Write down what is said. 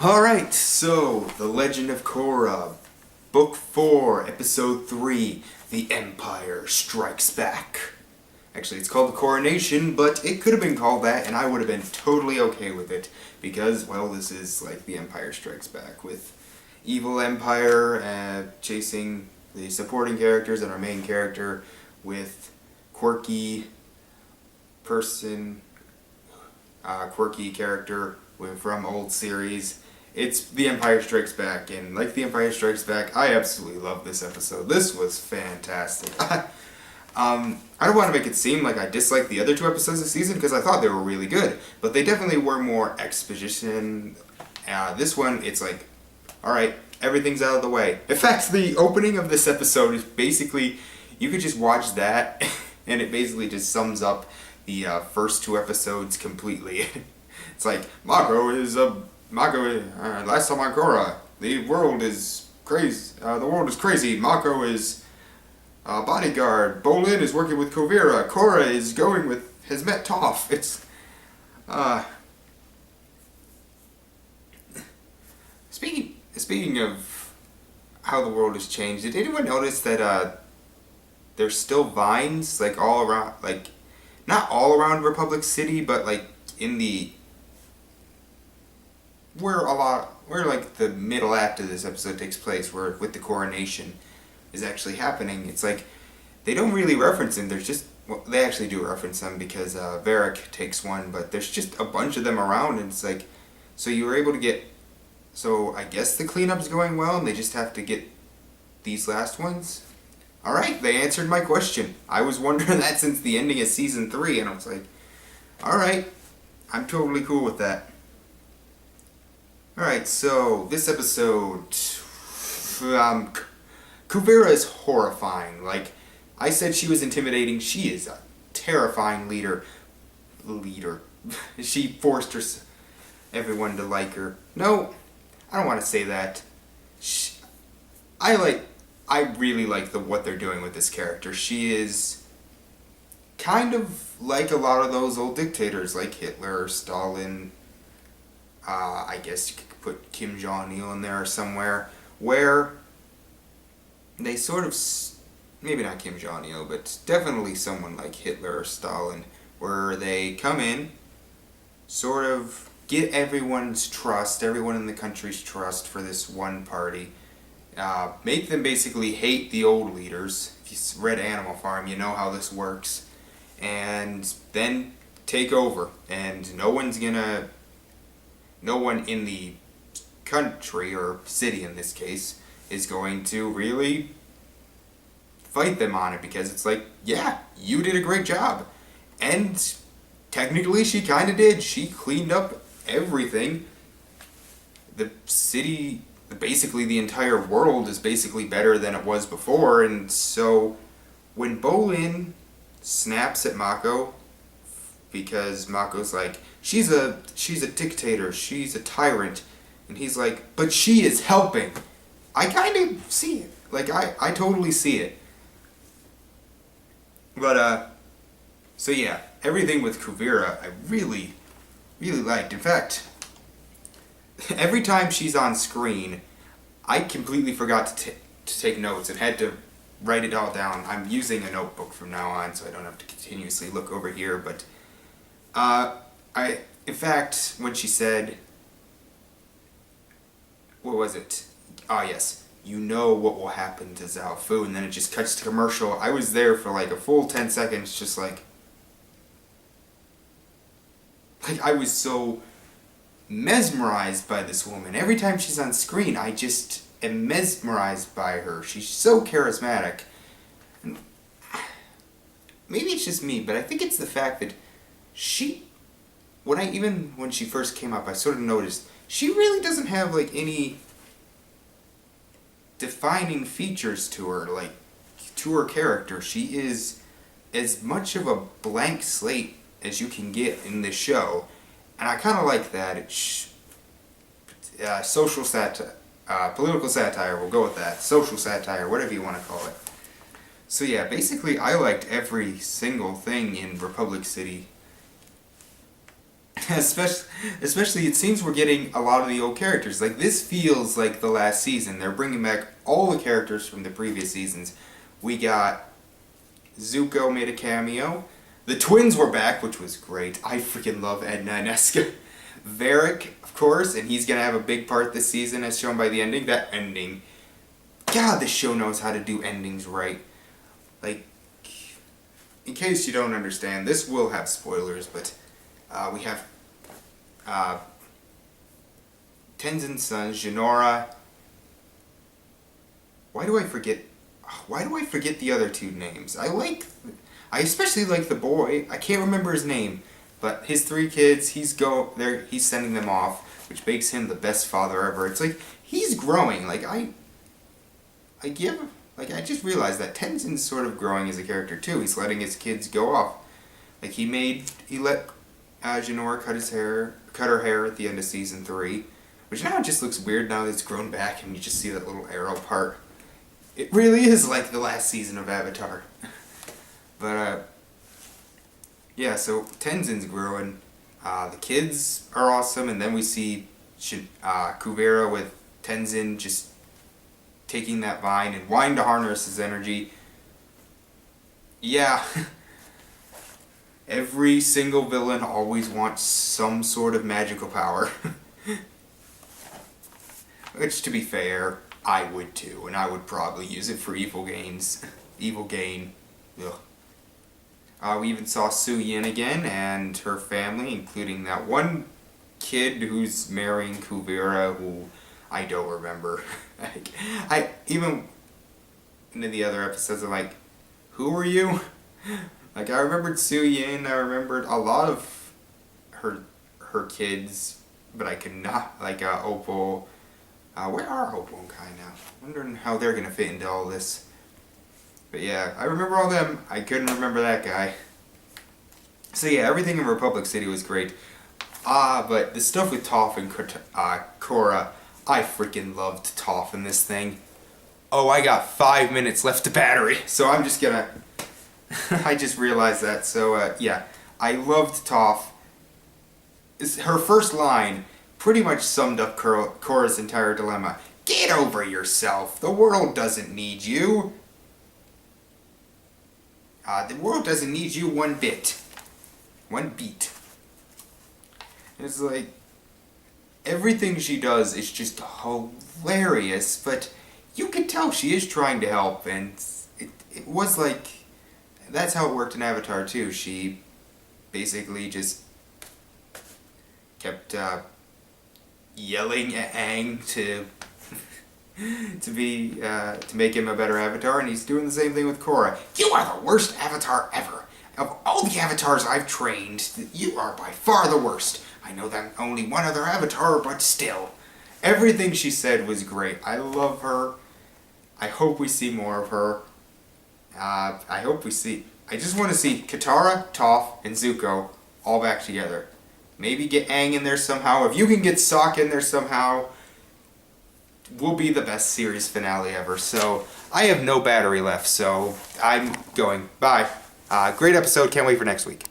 Alright, so, The Legend of Korra, Book 4, Episode 3, The Empire Strikes Back. Actually, it's called the Coronation, but it could have been called that, and I would have been totally okay with it, because, well, this is like The Empire Strikes Back, with evil empire chasing the supporting characters and our main character with quirky character from old series. It's The Empire Strikes Back, and like The Empire Strikes Back, I absolutely love this episode. This was fantastic. I don't want to make it seem like I disliked the other two episodes this season, because I thought they were really good, but they definitely were more exposition. This one, it's like, alright, everything's out of the way. In fact, the opening of this episode is basically, you could just watch that, and it basically just sums up the first two episodes completely. It's like, last time on Korra, the world is crazy. Mako is a bodyguard. Bolin is working with Kuvira. Korra has met Toph. It's, Speaking of how the world has changed, did anyone notice that, there's still vines, like, all around, like, not all around Republic City, but, like, in the where like the middle act of this episode takes place, where with the coronation is actually happening. It's like they don't really reference them. There's just, well, they actually do reference them because Varric takes one, but there's just a bunch of them around, and it's like, so you were able to get. So I guess the cleanup's going well, and they just have to get these last ones. All right, they answered my question. I was wondering that since the ending of season 3, and I was like, all right, I'm totally cool with that. Alright, so this episode, Kuvira is horrifying. Like, I said she was intimidating. She is a terrifying leader. She forced everyone to like her. No, I don't want to say that. I really like what they're doing with this character. She is kind of like a lot of those old dictators, like Hitler or Stalin. I guess you could put Kim Jong-il in there somewhere, where they sort of, maybe not Kim Jong-il, but definitely someone like Hitler or Stalin, where they come in, sort of get everyone's trust, everyone in the country's trust for this one party, make them basically hate the old leaders. If you read Animal Farm, you know how this works, and then take over, and no one in the country, or city in this case, is going to really fight them on it, because it's like, yeah, you did a great job. And technically she kind of did. She cleaned up everything. The city, basically the entire world, is basically better than it was before, and so when Bolin snaps at Mako, because Mako's like, she's a dictator, she's a tyrant, and he's like, but she is helping. I kind of see it. Like, I totally see it. But, so yeah, everything with Kuvira, I really, really liked. In fact, every time she's on screen, I completely forgot to take notes and had to write it all down. I'm using a notebook from now on, so I don't have to continuously look over here, but in fact, when she said, what was it? Ah, yes, you know what will happen to Zhao Fu, and then it just cuts to commercial. I was there for like a full 10 seconds, just like I was so mesmerized by this woman. Every time she's on screen, I just am mesmerized by her. She's so charismatic. And maybe it's just me, but I think it's the fact that when she first came up, I sort of noticed she really doesn't have like any defining features to her, like to her character. She is as much of a blank slate as you can get in this show, and I kind of like that. It's social satire, political satire. We'll go with that. Social satire, whatever you want to call it. So yeah, basically, I liked every single thing in Republic City. Especially, it seems we're getting a lot of the old characters. Like, this feels like the last season. They're bringing back all the characters from the previous seasons. We got Zuko made a cameo. The twins were back, which was great. I freaking love Edna and Eska. Varric, of course, and he's gonna have a big part this season, as shown by the ending. That ending. God, this show knows how to do endings right. Like, in case you don't understand, this will have spoilers, but we have Tenzin's son, Jinora. Why do I forget the other two names? I especially like the boy. I can't remember his name, but his 3 kids, he's sending them off, which makes him the best father ever. It's like, he's growing. Like, I just realized that Tenzin's sort of growing as a character too. He's letting his kids go off. Like, he let Jinora cut her hair at the end of season 3, which now it just looks weird now that it's grown back and you just see that little arrow part. It really is like the last season of Avatar. But, yeah, so Tenzin's growing. The kids are awesome, and then we see Kuvira with Tenzin just taking that vine and wanting to harness his energy. Yeah. Every single villain always wants some sort of magical power. Which, to be fair, I would too, and I would probably use it for evil gains. Evil gain. Ugh. We even saw Su Yin again and her family, including that one kid who's marrying Kuvira, who I don't remember. I even into the other episodes, I'm like, who are you? Like, I remembered Su Yin, I remembered a lot of her kids, but I could not, like, Opal. Where are Opal and Kai now? Wondering how they're gonna fit into all this. But yeah, I remember all them. I couldn't remember that guy. So yeah, everything in Republic City was great. But the stuff with Toph and Korra, I freaking loved Toph in this thing. Oh, I got 5 minutes left to battery, so I'm just gonna... I just realized that, so yeah. I loved Toph. Her first line pretty much summed up Korra's entire dilemma. Get over yourself. The world doesn't need you. The world doesn't need you one bit. One beat. It's like, everything she does is just hilarious, but you can tell she is trying to help, and it was like, that's how it worked in Avatar too. She basically just kept yelling at Aang to make him a better Avatar, and he's doing the same thing with Korra. You are the worst Avatar ever. Of all the Avatars I've trained, you are by far the worst. I know that only one other Avatar, but still. Everything she said was great. I love her. I hope we see more of her. I just want to see Katara, Toph, and Zuko all back together. Maybe get Aang in there somehow. If you can get Sokka in there somehow, will be the best series finale ever. So, I have no battery left, so I'm going. Bye. Great episode. Can't wait for next week.